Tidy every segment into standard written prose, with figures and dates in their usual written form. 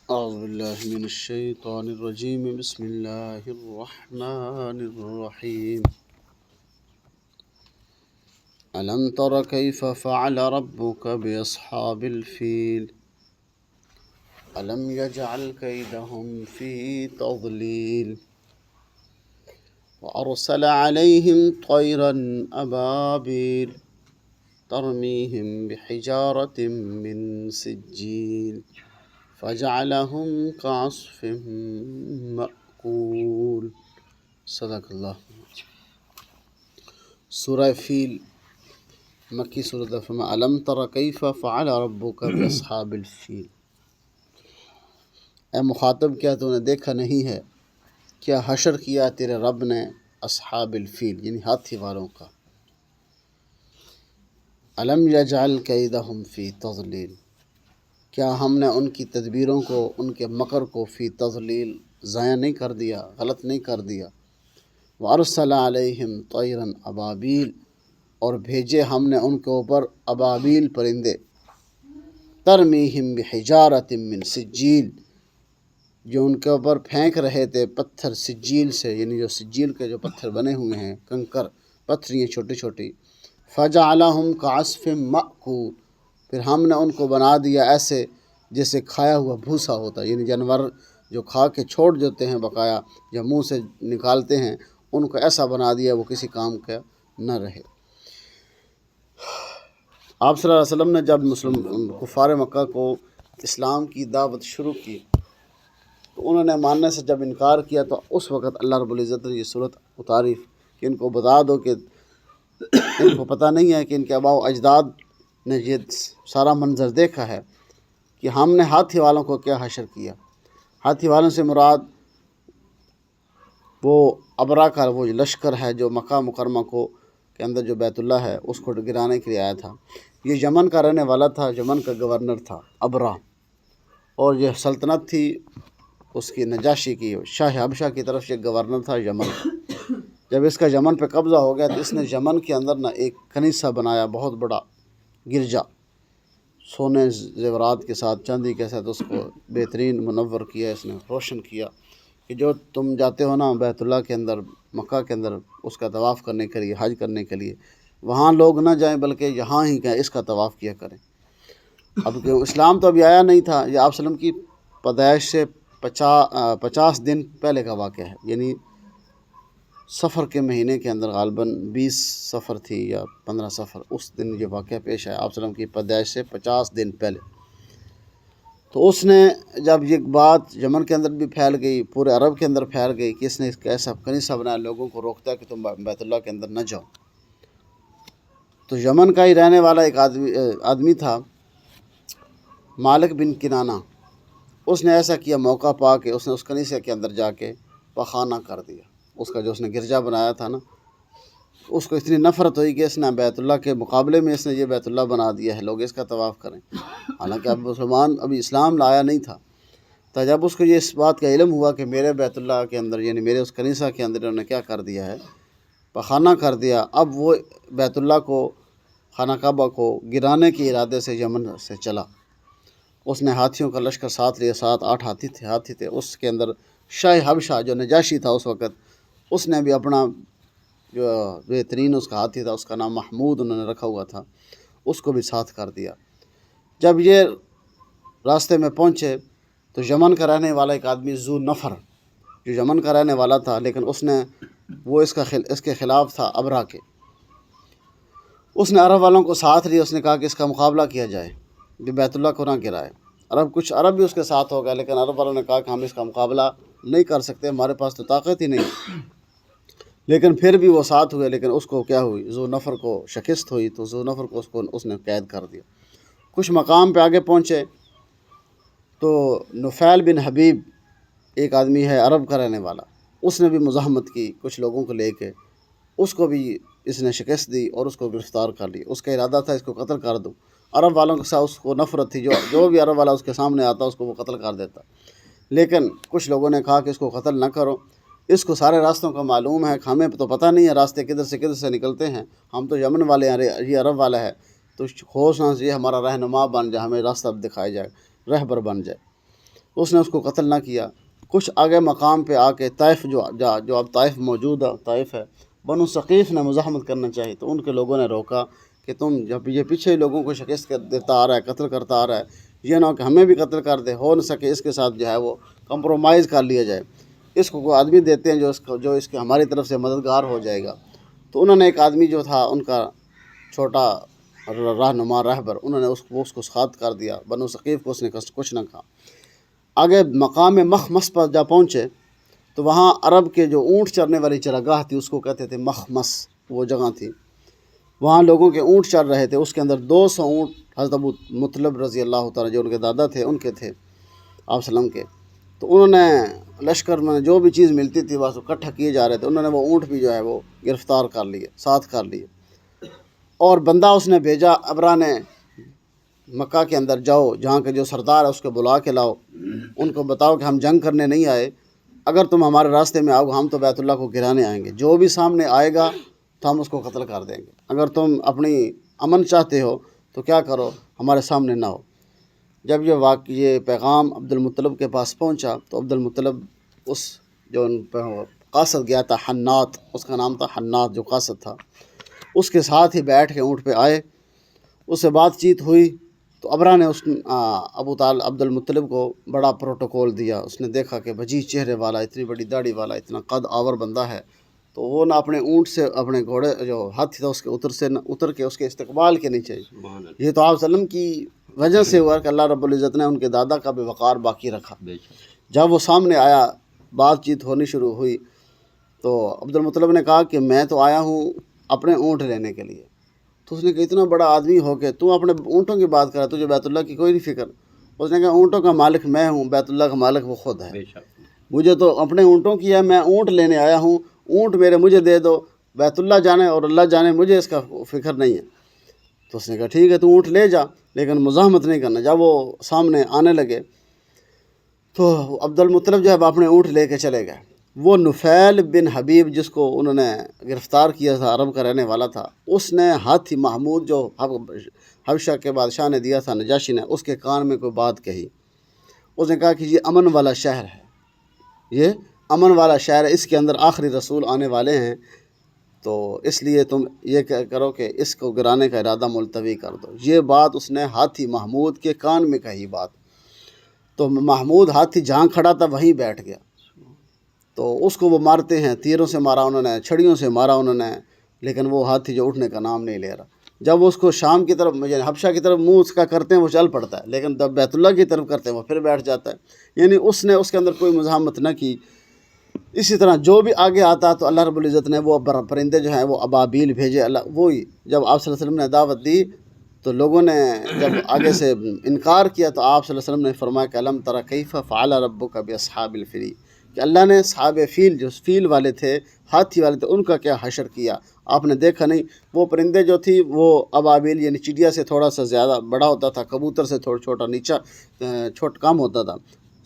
أعوذ بالله من الشيطان الرجيم بسم الله الرحمن الرحيم ألم تر كيف فعل ربك بأصحاب الفيل ألم يجعل كيدهم في تضليل وأرسل عليهم طيرا أبابيل ترميهم بحجارة من سجيل فجعلهم كعصف مأكول صدق اللہ۔ سورہ فیل مکی صورت فرما علم تر کیف فعل ربک باصحاب الفیل، اے مخاطب کیا تو نے دیکھا نہیں ہے کیا حشر کیا تیرے رب نے اصحاب الفیل یعنی ہاتھی والوں کا۔ علم یجعل کیدہم فی تضلیل، کیا ہم نے ان کی تدبیروں کو، ان کے مکر کو فی تضلیل ضائع نہیں کر دیا، غلط نہیں کر دیا۔ وارسل علیہم طیرا ابابیل، اور بھیجے ہم نے ان کے اوپر ابابیل پرندے، ترمیہم بحجارۃ من سجیل، جو ان کے اوپر پھینک رہے تھے پتھر سجیل سے، یعنی جو سجیل کے جو پتھر بنے ہوئے ہیں، کنکر پتھریاں چھوٹی چھوٹی۔ فجعلہم کعصف مأکول، پھر ہم نے ان کو بنا دیا ایسے جیسے کھایا ہوا بھوسا ہوتا ہے، یعنی جانور جو کھا کے چھوڑ دیتے ہیں بقایا یا منہ سے نکالتے ہیں، ان کو ایسا بنا دیا وہ کسی کام کا نہ رہے۔ آپ صلی اللہ علیہ وسلم نے جب کفار مکہ کو اسلام کی دعوت شروع کی تو انہوں نے ماننے سے جب انکار کیا تو اس وقت اللہ رب العزت نے یہ صورت اتاری کہ ان کو بتا دو کہ ان کو پتہ نہیں ہے کہ ان کے آباء و اجداد نے یہ سارا منظر دیکھا ہے کہ ہم نے ہاتھی والوں کو کیا حشر کیا۔ ہاتھی والوں سے مراد وہ ابرا کا وہ لشکر ہے جو مکہ مکرمہ کو کے اندر جو بیت اللہ ہے اس کو گرانے کے لیے آیا تھا۔ یہ یمن کا رہنے والا تھا، یمن کا گورنر تھا ابرا، اور یہ سلطنت تھی اس کی نجاشی کی، شاہ حبشہ کی طرف سے گورنر تھا یمن۔ جب اس کا یمن پہ قبضہ ہو گیا تو اس نے یمن کے اندر ایک کنیسہ بنایا، بہت بڑا گرجا، سونے زیورات کے ساتھ، چاندی کے ساتھ اس کو بہترین منور کیا، اس نے روشن کیا کہ جو تم جاتے ہو نا بیت اللہ کے اندر، مکہ کے اندر اس کا طواف کرنے کے لیے، حج کرنے کے لیے، وہاں لوگ نہ جائیں بلکہ یہاں ہی کہیں اس کا طواف کیا کریں۔ اب کہ اسلام تو ابھی آیا نہیں تھا، یہ آپ وسلم کی پیدائش سے 50 دن پہلے کا واقعہ ہے، یعنی سفر کے مہینے کے اندر غالباً 20 سفر تھی یا 15 سفر، اس دن یہ واقعہ پیش آیا آپ وسلم کی پیدائش سے 50 دن پہلے۔ تو اس نے جب یہ بات یمن کے اندر بھی پھیل گئی، پورے عرب کے اندر پھیل گئی کہ اس نے اس کا ایسا کنیسہ بنایا، لوگوں کو روکتا ہے کہ تم بیت اللہ کے اندر نہ جاؤ۔ تو یمن کا ہی رہنے والا ایک آدمی تھا مالک بن کنانہ، اس نے ایسا کیا، موقع پا کے اس نے اس کنیسے کے اندر جا کے پخانہ کر دیا۔ اس کا جو اس نے گرجا بنایا تھا نا، اس کو اتنی نفرت ہوئی کہ اس نے بیت اللہ کے مقابلے میں اس نے یہ بیت اللہ بنا دیا ہے، لوگ اس کا طواف کریں۔ حالانکہ اب مسلمان ابھی اسلام لایا نہیں تھا، تو جب اس کو یہ اس بات کا علم ہوا کہ میرے بیت اللہ کے اندر، یعنی میرے اس کنیسہ کے اندر انہوں نے کیا کر دیا ہے، پخانہ کر دیا، اب وہ بیت اللہ کو، خانہ کعبہ کو گرانے کے ارادے سے یمن سے چلا۔ اس نے ہاتھیوں کا لشکر ساتھ لیا، 7-8 ہاتھی تھے، اس کے اندر شاہ حبشہ جو نجاشی تھا اس وقت، اس نے بھی اپنا جو بہترین اس کا ہاتھی تھا، اس کا نام محمود انہوں نے رکھا ہوا تھا، اس کو بھی ساتھ کر دیا۔ جب یہ راستے میں پہنچے تو یمن کا رہنے والا ایک آدمی ذو نفر، جو یمن کا رہنے والا تھا لیکن اس نے وہ اس کے خلاف تھا ابرا کے، اس نے عرب والوں کو ساتھ لیا، اس نے کہا کہ اس کا مقابلہ کیا جائے، جو بیت اللہ کو نہ گرائے۔ کچھ عرب بھی اس کے ساتھ ہو گیا، لیکن عرب والوں نے کہا کہ ہم اس کا مقابلہ نہیں کر سکتے، ہمارے پاس تو طاقت ہی نہیں، لیکن پھر بھی وہ ساتھ ہوئے، لیکن اس کو کیا ہوئی، ذو نفر کو شکست ہوئی، تو ذو نفر کو اس نے قید کر دیا۔ کچھ مقام پہ آگے پہنچے تو نفیل بن حبیب ایک آدمی ہے عرب کا رہنے والا، اس نے بھی مزاحمت کی کچھ لوگوں کو لے کے، اس کو بھی اس نے شکست دی اور اس کو گرفتار کر لیا۔ اس کا ارادہ تھا اس کو قتل کر دو، عرب والوں کے ساتھ اس کو نفرت تھی، جو بھی عرب والا اس کے سامنے آتا اس کو وہ قتل کر دیتا، لیکن کچھ لوگوں نے کہا کہ اس کو قتل نہ کرو، اس کو سارے راستوں کا معلوم ہے، ہمیں تو پتہ نہیں ہے راستے کدھر سے نکلتے ہیں، ہم تو یمن والے ہیں، یہ عرب والا ہے، تو خوش نہ یہ ہمارا رہنما بن جائے، ہمیں راستہ دکھایا جائے، رہبر بن جائے۔ اس نے اس کو قتل نہ کیا۔ کچھ آگے مقام پہ آ کے طائف جو اب طائف موجود ہے، طائف ہے، بنو ثقیف نے مزاحمت کرنا چاہی تو ان کے لوگوں نے روکا کہ تم جب یہ پیچھے لوگوں کو شکست دیتا آ رہا ہے، قتل کرتا آ رہا ہے، یہ نہ ہو کہ ہمیں بھی قتل کر دے، ہو نہ سکے اس کے ساتھ جو ہے وہ کمپرومائز کر لیا جائے، اس کو کوئی آدمی دیتے ہیں جو اس کے ہماری طرف سے مددگار ہو جائے گا۔ تو انہوں نے ایک آدمی جو تھا ان کا چھوٹا رہنما رہبر، انہوں نے اس کو سخت کر دیا، بنو ثقیف کو اس نے کچھ نہ کہا۔ آگے مقام مخمس پر جا پہنچے تو وہاں عرب کے جو اونٹ چرنے والی چراگاہ تھی اس کو کہتے تھے مخمس، وہ جگہ تھی، وہاں لوگوں کے اونٹ چر رہے تھے۔ اس کے اندر 200 اونٹ حضرت ابو مطلب رضی اللہ تعالیٰ جو ان کے دادا تھے ان کے تھے آپ وسلم کے۔ تو انہوں نے لشکر میں جو بھی چیز ملتی تھی بس اکٹھا کیے جا رہے تھے، انہوں نے وہ اونٹ بھی جو ہے وہ گرفتار کر لیے، ساتھ کر لیے، اور بندہ اس نے بھیجا ابرا نے مکہ کے اندر، جاؤ جہاں کے جو سردار ہے اس کو بلا کے لاؤ، ان کو بتاؤ کہ ہم جنگ کرنے نہیں آئے، اگر تم ہمارے راستے میں آؤ ہم تو بیت اللہ کو گرانے آئیں گے، جو بھی سامنے آئے گا تو ہم اس کو قتل کر دیں گے، اگر تم اپنی امن چاہتے ہو تو کیا کرو، ہمارے سامنے نہ ہو۔ جب یہ پیغام عبد المطلب کے پاس پہنچا تو عبد المطلب اس جو ان پہ قاصد گیا تھا حنات، اس کا نام تھا حنات جو قاصد تھا، اس کے ساتھ ہی بیٹھ کے اونٹ پہ آئے، اس سے بات چیت ہوئی۔ تو ابرا نے عبد المطلب کو بڑا پروٹوکول دیا، اس نے دیکھا کہ وجیح چہرے والا، اتنی بڑی داڑھی والا، اتنا قد آور بندہ ہے، تو وہ نہ اپنے اونٹ سے، اپنے گھوڑے جو ہاتھی تھا اس کے اتر کے اس کے استقبال کے نیچے، یہ تو آپ وسلم کی وجہ سے ہوا کہ اللہ رب العزت نے ان کے دادا کا بھی وقار باقی رکھا۔ جب وہ سامنے آیا، بات چیت ہونی شروع ہوئی، تو عبد المطلب نے کہا کہ میں تو آیا ہوں اپنے اونٹ لینے کے لیے۔ تو اس نے کہا اتنا بڑا آدمی ہو کے تو اپنے اونٹوں کی بات کرا، تجھے بیت اللہ کی کوئی نہیں فکر؟ اس نے کہا اونٹوں کا مالک میں ہوں، بیت اللہ کا مالک وہ خود ہے، مجھے تو اپنے اونٹوں کی ہے، میں اونٹ لینے آیا ہوں، اونٹ مجھے دے دو، بیت اللہ جانے اور اللہ جانے، مجھے اس کا فکر نہیں ہے۔ تو اس نے کہا ٹھیک ہے تو اونٹ لے جا، لیکن مزاحمت نہیں کرنا۔ جب وہ سامنے آنے لگے تو عبد المطلب جو ہے اپنے اونٹ لے کے چلے گئے۔ وہ نفیل بن حبیب جس کو انہوں نے گرفتار کیا تھا، عرب کا رہنے والا تھا، اس نے ہاتھی محمود جو حبشہ کے بادشاہ نے دیا تھا، نجاشی نے، اس کے کان میں کوئی بات کہی۔ اس نے کہا کہ یہ امن والا شہر ہے، یہ امن والا شہر ہے، اس کے اندر آخری رسول آنے والے ہیں، تو اس لیے تم یہ کرو کہ اس کو گرانے کا ارادہ ملتوی کر دو۔ یہ بات اس نے ہاتھی محمود کے کان میں کہی بات، تو محمود ہاتھی جہاں کھڑا تھا وہیں بیٹھ گیا۔ تو اس کو وہ مارتے ہیں، تیروں سے مارا انہوں نے، چھڑیوں سے مارا انہوں نے، لیکن وہ ہاتھی جو اٹھنے کا نام نہیں لے رہا۔ جب اس کو شام کی طرف یعنی حبشہ کی طرف منہ اس کا کرتے ہیں وہ چل پڑتا ہے، لیکن جب بیت اللہ کی طرف کرتے ہیں وہ پھر بیٹھ جاتا ہے، یعنی اس نے اس کے اندر کوئی مزاحمت نہ کی۔ اسی طرح جو بھی آگے آتا تو اللہ رب العزت نے وہ پرندے جو ہیں وہ ابابیل بھیجے، وہی جب آپ صلی اللہ علیہ وسلم نے دعوت دی تو لوگوں نے جب آگے سے انکار کیا تو آپ صلی اللہ علیہ وسلم نے فرمایا کہ الم تری کیف فعل ربک باصحاب الفیل، کہ اللہ نے صحاب فیل جو فیل والے تھے، ہاتھی والے تھے، ان کا کیا حشر کیا، آپ نے دیکھا نہیں؟ وہ پرندے جو تھی وہ ابابیل یعنی چڑیا سے تھوڑا سا زیادہ بڑا ہوتا تھا، کبوتر سے تھوڑا چھوٹا نیچا کم ہوتا تھا،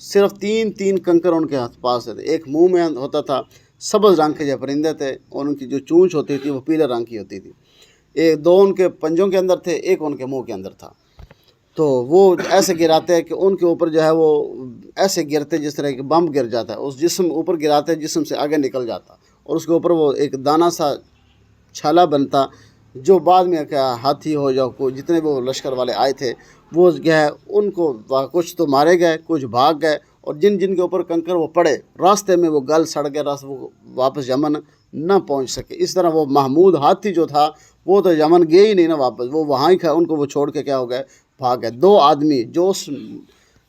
صرف تین کنکر ان کے پاس تھے، ایک منہ میں ہوتا تھا، سبز رنگ کے جو پرندے تھے، اور ان کی جو چونچ ہوتی تھی وہ پیلے رنگ کی ہوتی تھی، دو ان کے پنجوں کے اندر تھے، ایک ان کے منہ کے اندر تھا، تو وہ ایسے گراتے کہ ان کے اوپر جو ہے وہ ایسے گرتے جس طرح کہ بم گر جاتا ہے، اس جسم اوپر گراتے جسم سے آگے نکل جاتا، اور اس کے اوپر وہ ایک دانہ سا چھالا بنتا، جو بعد میں کیا ہاتھی ہو جاؤ کو جتنے وہ لشکر والے آئے تھے وہ گئے، ان کو کچھ تو مارے گئے، کچھ بھاگ گئے، اور جن کے اوپر کنکر وہ پڑے راستے میں وہ گل سڑ گئے، وہ واپس یمن نہ پہنچ سکے۔ اس طرح وہ محمود ہاتھی جو تھا وہ تو یمن گئے ہی نہیں نا واپس، وہ وہاں ہی کھا، ان کو وہ چھوڑ کے کیا ہو گئے، بھاگ گئے۔ دو آدمی جو اس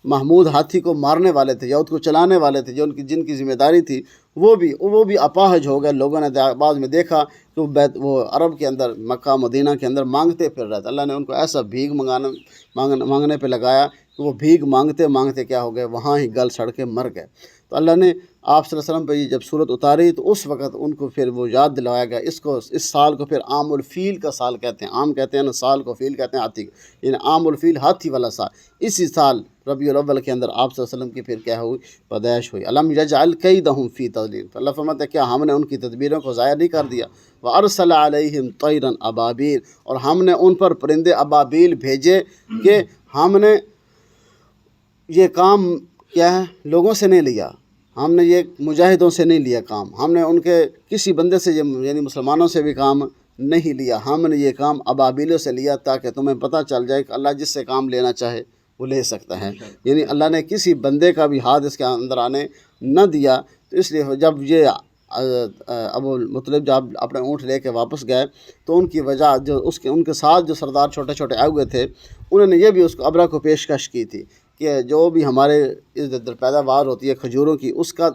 محمود ہاتھی کو مارنے والے تھے یا اس کو چلانے والے تھے، جن کی ذمہ داری تھی، وہ بھی اپاہج ہو گئے۔ لوگوں نے بعد میں دیکھا کہ وہ عرب کے اندر مکہ مدینہ کے اندر مانگتے پھر رہے تھے، اللہ نے ان کو ایسا بھیک مانگنے پہ لگایا کہ وہ بھیک مانگتے مانگتے کیا ہو گئے، وہاں ہی گل سڑ کے مر گئے۔ تو اللہ نے آپ صلی اللہ علیہ وسلم پہ جب صورت اتاری تو اس وقت ان کو پھر وہ یاد دلوایا گیا، اس سال کو پھر عام الفیل کا سال کہتے ہیں، عام کہتے ہیں نا سال کو، فیل کہتے ہیں ہاتھی کو، یعنی عام الفیل ہاتھی والا سال۔ اسی سال ربیع الاول کے اندر آپ صلی اللہ علیہ وسلم کی پھر کیا ہوئی، پیدائش ہوئی۔ الم یجعل کیدہم فی تضلیل، اللہ فرماتا ہے کیا ہم نے ان کی تدبیروں کو ضائع نہیں کر دیا، وارسل علیہم طیرا ابابیل، اور ہم نے ان پر پرندے ابابیل بھیجے کہ ہم نے یہ کام کیا ہے لوگوں سے نہیں لیا، ہم نے یہ مجاہدوں سے نہیں لیا کام، ہم نے ان کے کسی بندے سے یعنی مسلمانوں سے بھی کام نہیں لیا، ہم نے یہ کام ابابیلوں سے لیا تاکہ تمہیں پتہ چل جائے کہ اللہ جس سے کام لینا چاہے وہ لے سکتا ہے۔ یعنی اللہ نے کسی بندے کا بھی ہاتھ اس کے اندر آنے نہ دیا۔ تو اس لیے جب یہ ابو مطلب جب اپنے اونٹ لے کے واپس گئے تو ان کی وجہ جو ان کے ساتھ جو سردار چھوٹے چھوٹے آئے ہوئے تھے انہوں نے یہ بھی اس کو ابرا کو پیشکش کی تھی کہ جو بھی ہمارے ادھر پیداوار ہوتی ہے کھجوروں کی اس کا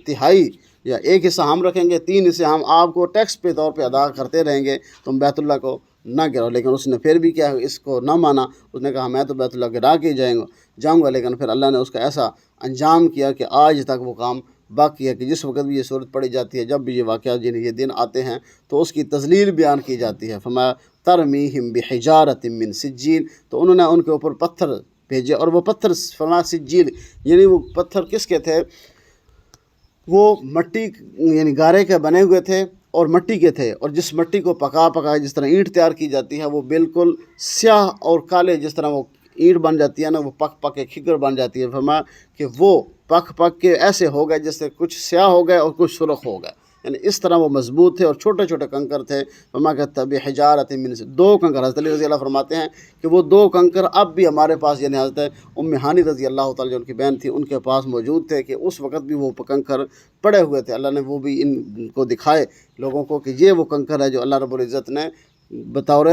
تہائی یا ایک حصہ ہم رکھیں گے، 3 حصے ہم آپ کو ٹیکس پہ طور پہ ادا کرتے رہیں گے، تم بیت اللہ کو نہ گراؤ۔ لیکن اس نے پھر بھی کیا اس کو نہ مانا، اس نے کہا میں تو بیت اللہ گرا کے جاؤں گا۔ لیکن پھر اللہ نے اس کا ایسا انجام کیا کہ آج تک وہ کام باقی ہے کہ جس وقت بھی یہ صورت پڑی جاتی ہے، جب بھی یہ واقعات یہ دن آتے ہیں تو اس کی تذلیل بیان کی جاتی ہے۔ فرمایا ترمیہم بحجارۃ من سجیل، تو انہوں نے ان کے اوپر پتھر بھیجے، اور وہ پتھر فرمایا سجیل یعنی وہ پتھر کس کے تھے؟ وہ مٹی یعنی گارے کے بنے ہوئے تھے اور مٹی کے تھے، اور جس مٹی کو پکا جس طرح اینٹ تیار کی جاتی ہے وہ بالکل سیاہ اور کالے جس طرح وہ اینٹ بن جاتی ہے نا، وہ پک کے کھکر بن جاتی ہے۔ فرمایا کہ وہ پک کے ایسے ہو گئے جس سے کچھ سیاہ ہو گئے اور کچھ سرخ ہو گئے، یعنی اس طرح وہ مضبوط تھے، اور چھوٹے چھوٹے کنکر تھے۔ فرمایا کہ بحجارۃ من سجیل، 2 کنکر، حضرت علی رضی اللہ فرماتے ہیں کہ وہ 2 کنکر اب بھی ہمارے پاس، یعنی حضرت ام ہانی رضی اللہ تعالیٰ جو ان کی بہن تھی ان کے پاس موجود تھے، کہ اس وقت بھی وہ کنکر پڑے ہوئے تھے۔ اللہ نے وہ بھی ان کو دکھائے لوگوں کو کہ یہ وہ کنکر ہے جو اللہ رب العزت نے بطور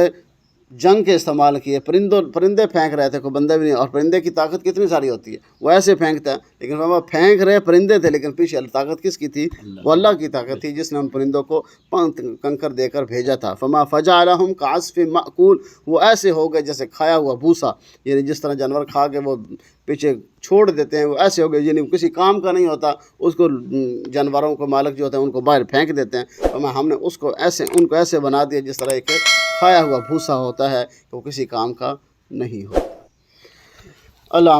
جنگ کے استعمال کیے۔ پرندے پھینک رہے تھے، کوئی بندے بھی نہیں، اور پرندے کی طاقت کتنی ساری ہوتی ہے، وہ ایسے پھینکتا ہے، لیکن وہ پھینک رہے پرندے تھے، لیکن پیچھے طاقت کس کی تھی؟ وہ اللہ کی طاقت تھی جس نے ان پرندوں کو کنکر دے کر بھیجا تھا۔ فما فجعلہم کعصف مأکول، وہ ایسے ہو گئے جیسے کھایا ہوا بھوسا، یعنی جس طرح جانور کھا کے وہ پیچھے چھوڑ دیتے ہیں، وہ ایسے ہو گئے، یعنی کسی کام کا نہیں ہوتا، اس کو جانوروں کو مالک جو ہوتے ہیں ان کو باہر پھینک دیتے ہیں۔ ہم نے ان کو ایسے بنا دیا جس طرح ایک کھایا ہوا بھوسا ہوتا ہے کہ وہ کسی کام کا نہیں ہوتا۔ اللہ